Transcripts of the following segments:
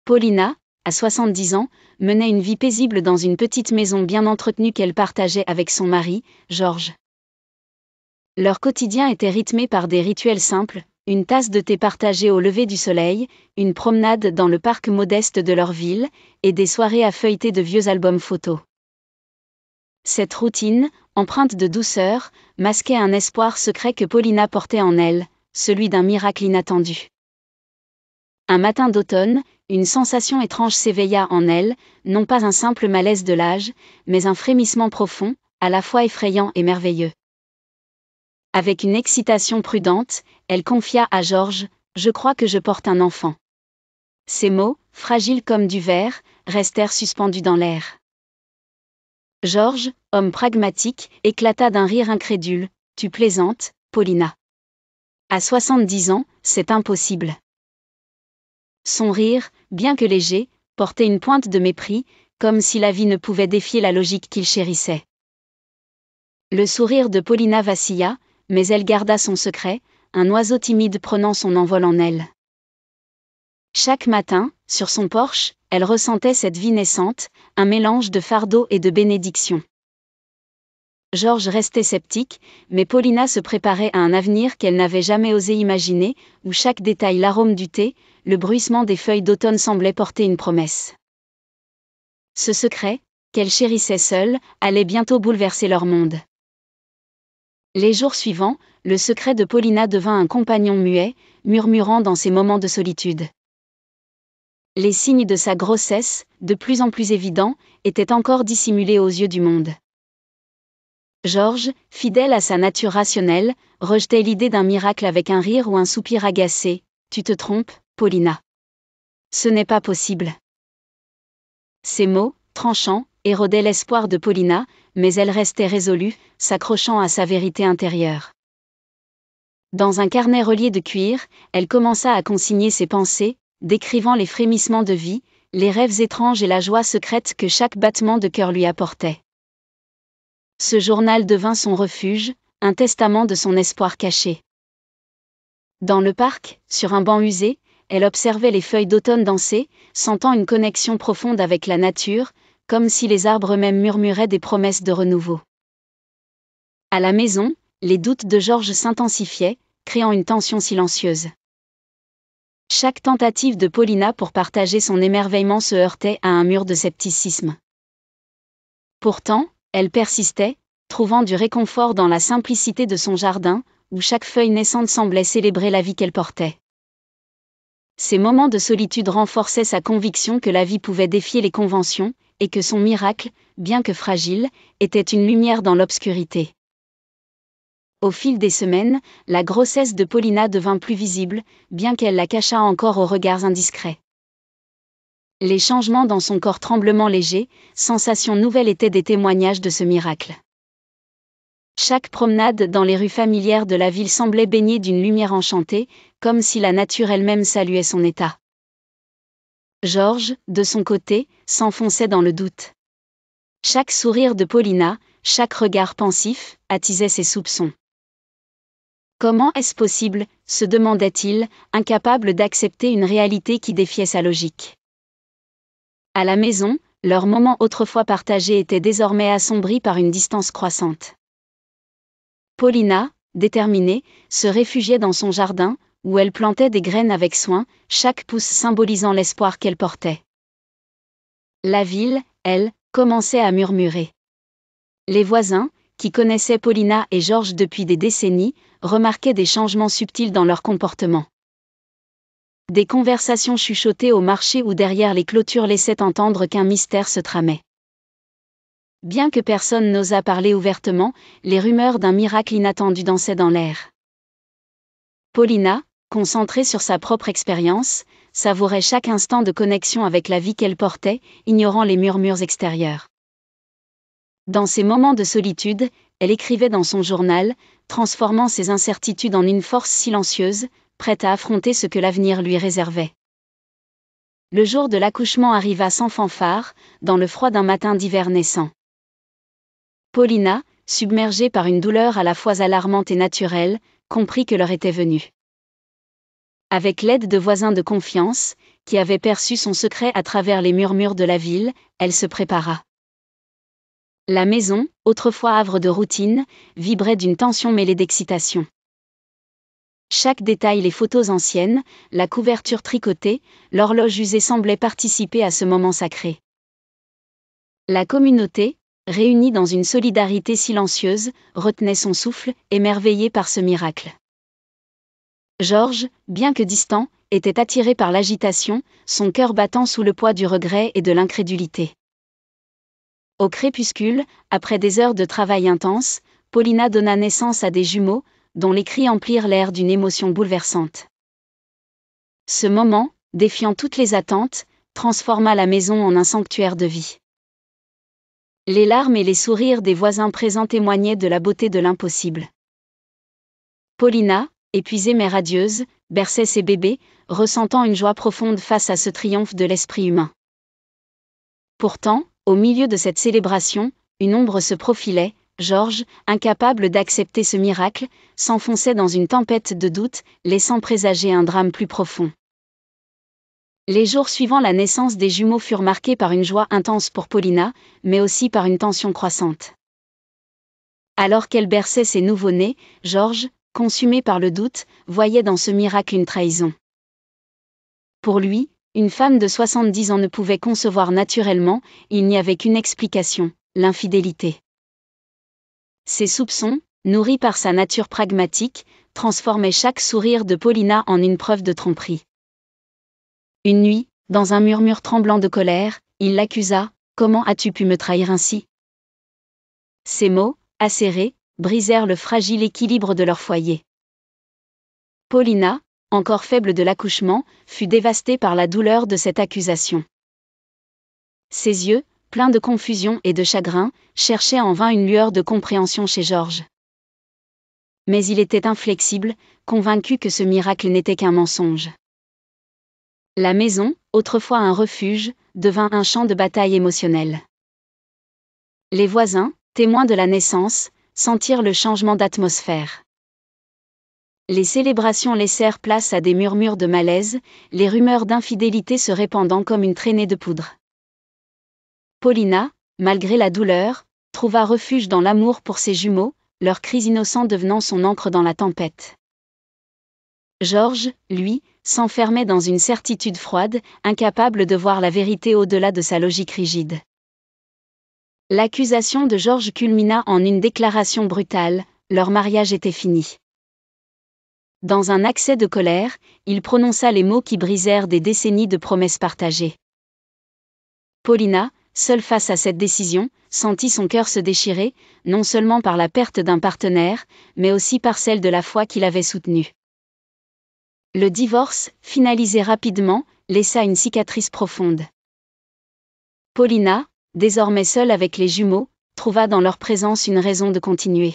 Paulina, à 70 ans, menait une vie paisible dans une petite maison bien entretenue qu'elle partageait avec son mari, Georges. Leur quotidien était rythmé par des rituels simples, une tasse de thé partagée au lever du soleil, une promenade dans le parc modeste de leur ville, et des soirées à feuilleter de vieux albums photos. Cette routine, empreinte de douceur, masquait un espoir secret que Paulina portait en elle, celui d'un miracle inattendu. Un matin d'automne, une sensation étrange s'éveilla en elle, non pas un simple malaise de l'âge, mais un frémissement profond, à la fois effrayant et merveilleux. Avec une excitation prudente, elle confia à Georges : « Je crois que je porte un enfant. » Ces mots, fragiles comme du verre, restèrent suspendus dans l'air. Georges, homme pragmatique, éclata d'un rire incrédule : « Tu plaisantes, Paulina. À 70 ans, c'est impossible. » Son rire, bien que léger, portait une pointe de mépris, comme si la vie ne pouvait défier la logique qu'il chérissait. Le sourire de Paulina vacilla, mais elle garda son secret, un oiseau timide prenant son envol en elle. Chaque matin, sur son porche, elle ressentait cette vie naissante, un mélange de fardeau et de bénédiction. Georges restait sceptique, mais Paulina se préparait à un avenir qu'elle n'avait jamais osé imaginer, où chaque détail, l'arôme du thé, le bruissement des feuilles d'automne semblait porter une promesse. Ce secret, qu'elle chérissait seule, allait bientôt bouleverser leur monde. Les jours suivants, le secret de Paulina devint un compagnon muet, murmurant dans ses moments de solitude. Les signes de sa grossesse, de plus en plus évidents, étaient encore dissimulés aux yeux du monde. Georges, fidèle à sa nature rationnelle, rejetait l'idée d'un miracle avec un rire ou un soupir agacé : « Tu te trompes, Paulina. Ce n'est pas possible. » Ces mots, tranchants, érodaient l'espoir de Paulina, mais elle restait résolue, s'accrochant à sa vérité intérieure. Dans un carnet relié de cuir, elle commença à consigner ses pensées, décrivant les frémissements de vie, les rêves étranges et la joie secrète que chaque battement de cœur lui apportait. Ce journal devint son refuge, un testament de son espoir caché. Dans le parc, sur un banc usé, elle observait les feuilles d'automne danser, sentant une connexion profonde avec la nature, comme si les arbres eux-mêmes murmuraient des promesses de renouveau. À la maison, les doutes de Georges s'intensifiaient, créant une tension silencieuse. Chaque tentative de Paulina pour partager son émerveillement se heurtait à un mur de scepticisme. Pourtant, elle persistait, trouvant du réconfort dans la simplicité de son jardin, où chaque feuille naissante semblait célébrer la vie qu'elle portait. Ces moments de solitude renforçaient sa conviction que la vie pouvait défier les conventions, et que son miracle, bien que fragile, était une lumière dans l'obscurité. Au fil des semaines, la grossesse de Paulina devint plus visible, bien qu'elle la cachât encore aux regards indiscrets. Les changements dans son corps, tremblements légers, sensations nouvelles étaient des témoignages de ce miracle. Chaque promenade dans les rues familières de la ville semblait baignée d'une lumière enchantée, comme si la nature elle-même saluait son état. Georges, de son côté, s'enfonçait dans le doute. Chaque sourire de Paulina, chaque regard pensif, attisait ses soupçons. Comment est-ce possible, se demandait-il, incapable d'accepter une réalité qui défiait sa logique. À la maison, leurs moments autrefois partagés étaient désormais assombris par une distance croissante. Paulina, déterminée, se réfugiait dans son jardin, où elle plantait des graines avec soin, chaque pouce symbolisant l'espoir qu'elle portait. La ville, elle, commençait à murmurer. Les voisins, qui connaissaient Paulina et Georges depuis des décennies, remarquaient des changements subtils dans leur comportement. Des conversations chuchotées au marché ou derrière les clôtures laissaient entendre qu'un mystère se tramait. Bien que personne n'osât parler ouvertement, les rumeurs d'un miracle inattendu dansaient dans l'air. Paulina, concentrée sur sa propre expérience, savourait chaque instant de connexion avec la vie qu'elle portait, ignorant les murmures extérieurs. Dans ces moments de solitude, elle écrivait dans son journal, transformant ses incertitudes en une force silencieuse, prête à affronter ce que l'avenir lui réservait. Le jour de l'accouchement arriva sans fanfare, dans le froid d'un matin d'hiver naissant. Paulina, submergée par une douleur à la fois alarmante et naturelle, comprit que l'heure était venue. Avec l'aide de voisins de confiance, qui avaient perçu son secret à travers les murmures de la ville, elle se prépara. La maison, autrefois havre de routine, vibrait d'une tension mêlée d'excitation. Chaque détail, les photos anciennes, la couverture tricotée, l'horloge usée semblaient participer à ce moment sacré. La communauté, réunie dans une solidarité silencieuse, retenait son souffle, émerveillée par ce miracle. Georges, bien que distant, était attiré par l'agitation, son cœur battant sous le poids du regret et de l'incrédulité. Au crépuscule, après des heures de travail intense, Paulina donna naissance à des jumeaux, dont les cris emplirent l'air d'une émotion bouleversante. Ce moment, défiant toutes les attentes, transforma la maison en un sanctuaire de vie. Les larmes et les sourires des voisins présents témoignaient de la beauté de l'impossible. Paulina, épuisée mais radieuse, berçait ses bébés, ressentant une joie profonde face à ce triomphe de l'esprit humain. Pourtant, au milieu de cette célébration, une ombre se profilait. Georges, incapable d'accepter ce miracle, s'enfonçait dans une tempête de doute, laissant présager un drame plus profond. Les jours suivant la naissance des jumeaux furent marqués par une joie intense pour Paulina, mais aussi par une tension croissante. Alors qu'elle berçait ses nouveau-nés, Georges, consumé par le doute, voyait dans ce miracle une trahison. Pour lui, une femme de 70 ans ne pouvait concevoir naturellement, il n'y avait qu'une explication, l'infidélité. Ses soupçons, nourris par sa nature pragmatique, transformaient chaque sourire de Paulina en une preuve de tromperie. Une nuit, dans un murmure tremblant de colère, il l'accusa : « Comment as-tu pu me trahir ainsi ?» Ces mots, acérés, brisèrent le fragile équilibre de leur foyer. Paulina, encore faible de l'accouchement, fut dévastée par la douleur de cette accusation. Ses yeux, pleins de confusion et de chagrin, cherchaient en vain une lueur de compréhension chez Georges. Mais il était inflexible, convaincu que ce miracle n'était qu'un mensonge. La maison, autrefois un refuge, devint un champ de bataille émotionnelle. Les voisins, témoins de la naissance, sentirent le changement d'atmosphère. Les célébrations laissèrent place à des murmures de malaise, les rumeurs d'infidélité se répandant comme une traînée de poudre. Paulina, malgré la douleur, trouva refuge dans l'amour pour ses jumeaux, leurs cris innocents devenant son ancre dans la tempête. Georges, lui, s'enfermait dans une certitude froide, incapable de voir la vérité au-delà de sa logique rigide. L'accusation de Georges culmina en une déclaration brutale : leur mariage était fini. Dans un accès de colère, il prononça les mots qui brisèrent des décennies de promesses partagées. Paulina, seule face à cette décision, sentit son cœur se déchirer, non seulement par la perte d'un partenaire, mais aussi par celle de la foi qu'il avait soutenue. Le divorce, finalisé rapidement, laissa une cicatrice profonde. Paulina, désormais seule avec les jumeaux, trouva dans leur présence une raison de continuer.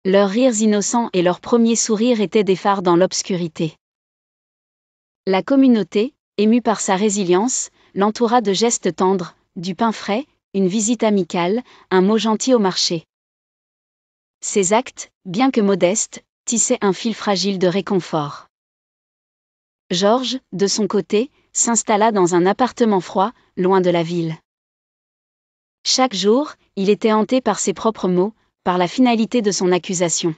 Leurs rires innocents et leurs premiers sourires étaient des phares dans l'obscurité. La communauté, émue par sa résilience, l'entoura de gestes tendres, du pain frais, une visite amicale, un mot gentil au marché. Ces actes, bien que modestes, tissaient un fil fragile de réconfort. Georges, de son côté, s'installa dans un appartement froid, loin de la ville. Chaque jour, il était hanté par ses propres mots, par la finalité de son accusation.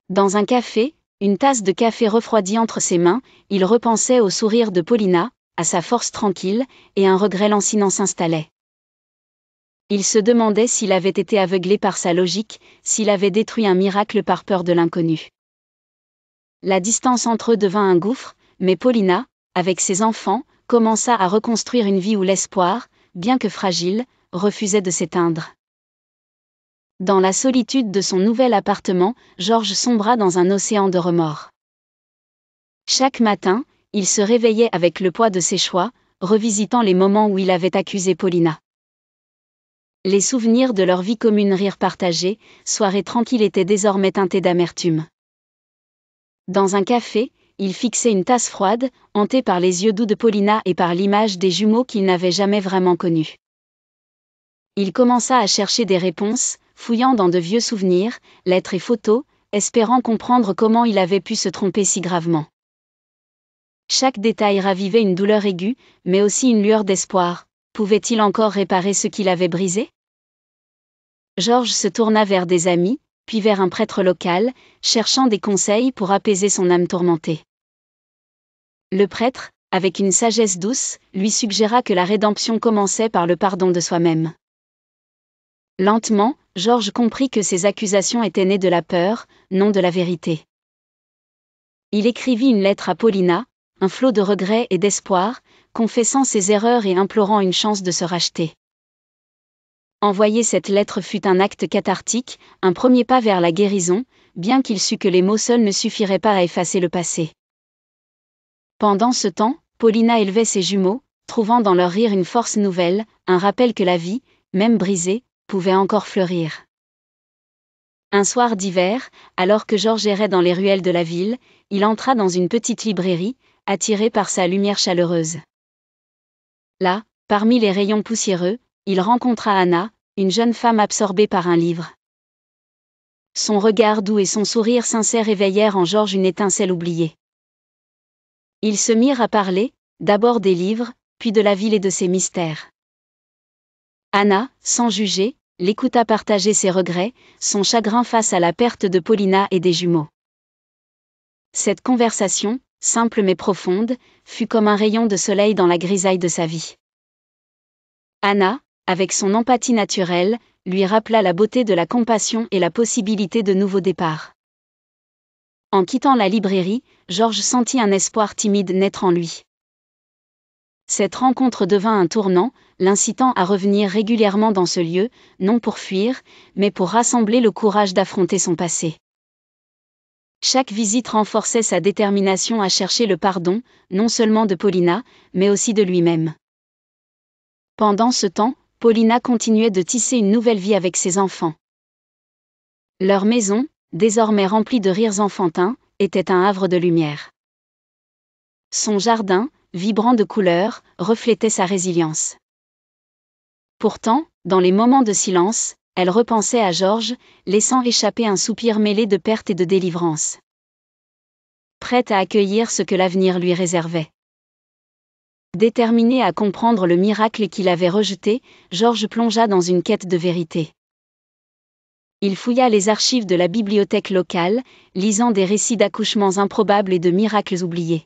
Dans un café, une tasse de café refroidie entre ses mains, il repensait au sourire de Paulina, à sa force tranquille, et un regret lancinant s'installait. Il se demandait s'il avait été aveuglé par sa logique, s'il avait détruit un miracle par peur de l'inconnu. La distance entre eux devint un gouffre, mais Paulina, avec ses enfants, commença à reconstruire une vie où l'espoir, bien que fragile, refusait de s'éteindre. Dans la solitude de son nouvel appartement, Georges sombra dans un océan de remords. Chaque matin, il se réveillait avec le poids de ses choix, revisitant les moments où il avait accusé Paulina. Les souvenirs de leur vie commune, rires partagés, soirées tranquilles étaient désormais teintés d'amertume. Dans un café, il fixait une tasse froide, hanté par les yeux doux de Paulina et par l'image des jumeaux qu'il n'avait jamais vraiment connus. Il commença à chercher des réponses, fouillant dans de vieux souvenirs, lettres et photos, espérant comprendre comment il avait pu se tromper si gravement. Chaque détail ravivait une douleur aiguë, mais aussi une lueur d'espoir. Pouvait-il encore réparer ce qu'il avait brisé? Georges se tourna vers des amis, puis vers un prêtre local, cherchant des conseils pour apaiser son âme tourmentée. Le prêtre, avec une sagesse douce, lui suggéra que la rédemption commençait par le pardon de soi-même. Lentement, Georges comprit que ces accusations étaient nées de la peur, non de la vérité. Il écrivit une lettre à Paulina, un flot de regrets et d'espoir, confessant ses erreurs et implorant une chance de se racheter. Envoyer cette lettre fut un acte cathartique, un premier pas vers la guérison, bien qu'il sût que les mots seuls ne suffiraient pas à effacer le passé. Pendant ce temps, Paulina élevait ses jumeaux, trouvant dans leur rire une force nouvelle, un rappel que la vie, même brisée, pouvait encore fleurir. Un soir d'hiver, alors que Georges errait dans les ruelles de la ville, il entra dans une petite librairie, attiré par sa lumière chaleureuse. Là, parmi les rayons poussiéreux, il rencontra Anna, une jeune femme absorbée par un livre. Son regard doux et son sourire sincère éveillèrent en Georges une étincelle oubliée. Ils se mirent à parler, d'abord des livres, puis de la ville et de ses mystères. Anna, sans juger, l'écouta partager ses regrets, son chagrin face à la perte de Paulina et des jumeaux. Cette conversation, simple mais profonde, fut comme un rayon de soleil dans la grisaille de sa vie. Anna, avec son empathie naturelle, lui rappela la beauté de la compassion et la possibilité de nouveaux départs. En quittant la librairie, Georges sentit un espoir timide naître en lui. Cette rencontre devint un tournant, l'incitant à revenir régulièrement dans ce lieu, non pour fuir, mais pour rassembler le courage d'affronter son passé. Chaque visite renforçait sa détermination à chercher le pardon, non seulement de Paulina, mais aussi de lui-même. Pendant ce temps, Paulina continuait de tisser une nouvelle vie avec ses enfants. Leur maison, désormais remplie de rires enfantins, était un havre de lumière. Son jardin, vibrant de couleurs, reflétait sa résilience. Pourtant, dans les moments de silence, elle repensait à Georges, laissant échapper un soupir mêlé de perte et de délivrance. Prête à accueillir ce que l'avenir lui réservait. Déterminé à comprendre le miracle qu'il avait rejeté, Georges plongea dans une quête de vérité. Il fouilla les archives de la bibliothèque locale, lisant des récits d'accouchements improbables et de miracles oubliés.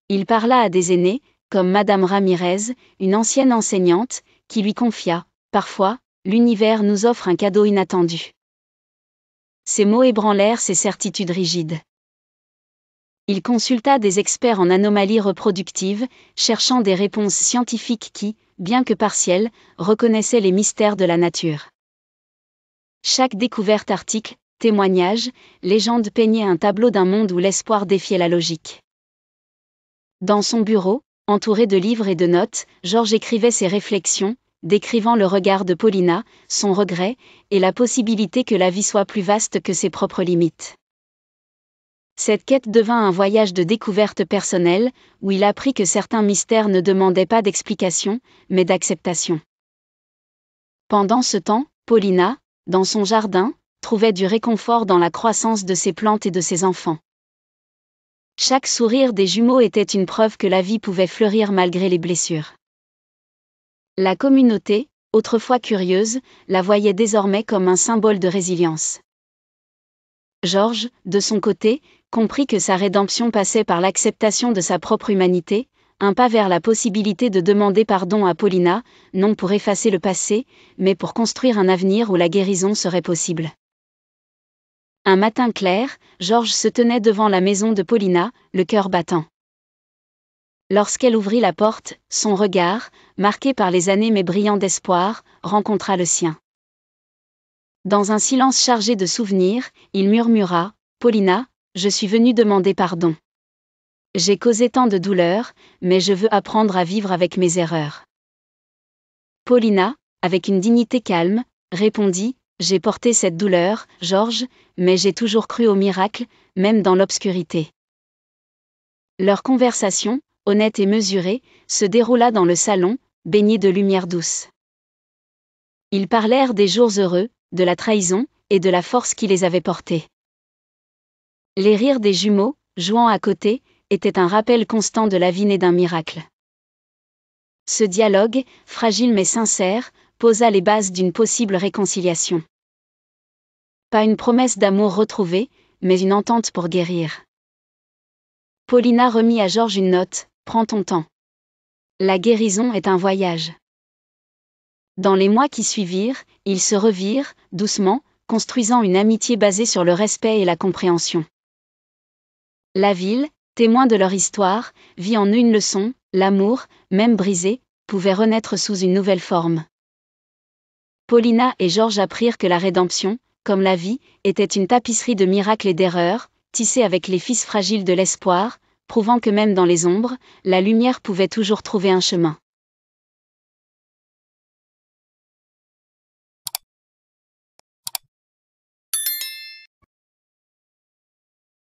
Il parla à des aînés, comme Madame Ramirez, une ancienne enseignante, qui lui confia « Parfois, l'univers nous offre un cadeau inattendu. » Ces mots ébranlèrent ses certitudes rigides. Il consulta des experts en anomalies reproductives, cherchant des réponses scientifiques qui, bien que partielles, reconnaissaient les mystères de la nature. Chaque découverte, article, témoignage, légende peignait un tableau d'un monde où l'espoir défiait la logique. Dans son bureau, entouré de livres et de notes, Georges écrivait ses réflexions, décrivant le regard de Paulina, son regret, et la possibilité que la vie soit plus vaste que ses propres limites. Cette quête devint un voyage de découverte personnelle, où il apprit que certains mystères ne demandaient pas d'explication, mais d'acceptation. Pendant ce temps, Paulina, dans son jardin, trouvait du réconfort dans la croissance de ses plantes et de ses enfants. Chaque sourire des jumeaux était une preuve que la vie pouvait fleurir malgré les blessures. La communauté, autrefois curieuse, la voyait désormais comme un symbole de résilience. Georges, de son côté, comprit que sa rédemption passait par l'acceptation de sa propre humanité, un pas vers la possibilité de demander pardon à Paulina, non pour effacer le passé, mais pour construire un avenir où la guérison serait possible. Un matin clair, Georges se tenait devant la maison de Paulina, le cœur battant. Lorsqu'elle ouvrit la porte, son regard, marqué par les années mais brillant d'espoir, rencontra le sien. Dans un silence chargé de souvenirs, il murmura « Paulina, je suis venu demander pardon. J'ai causé tant de douleur, mais je veux apprendre à vivre avec mes erreurs. » Paulina, avec une dignité calme, répondit « J'ai porté cette douleur, Georges, mais j'ai toujours cru au miracle, même dans l'obscurité. » Leur conversation, honnête et mesurée, se déroula dans le salon, baignée de lumière douce. Ils parlèrent des jours heureux, de la trahison, et de la force qui les avait portés. Les rires des jumeaux, jouant à côté, étaient un rappel constant de la vie née d'un miracle. Ce dialogue, fragile mais sincère, posa les bases d'une possible réconciliation. Pas une promesse d'amour retrouvée, mais une entente pour guérir. Paulina remit à Georges une note: « Prends ton temps. La guérison est un voyage. » Dans les mois qui suivirent, ils se revirent, doucement, construisant une amitié basée sur le respect et la compréhension. La ville, témoin de leur histoire, vit en eux une leçon: l'amour, même brisé, pouvait renaître sous une nouvelle forme. Paulina et Georges apprirent que la rédemption, comme la vie, était une tapisserie de miracles et d'erreurs, tissée avec les fils fragiles de l'espoir, prouvant que même dans les ombres, la lumière pouvait toujours trouver un chemin.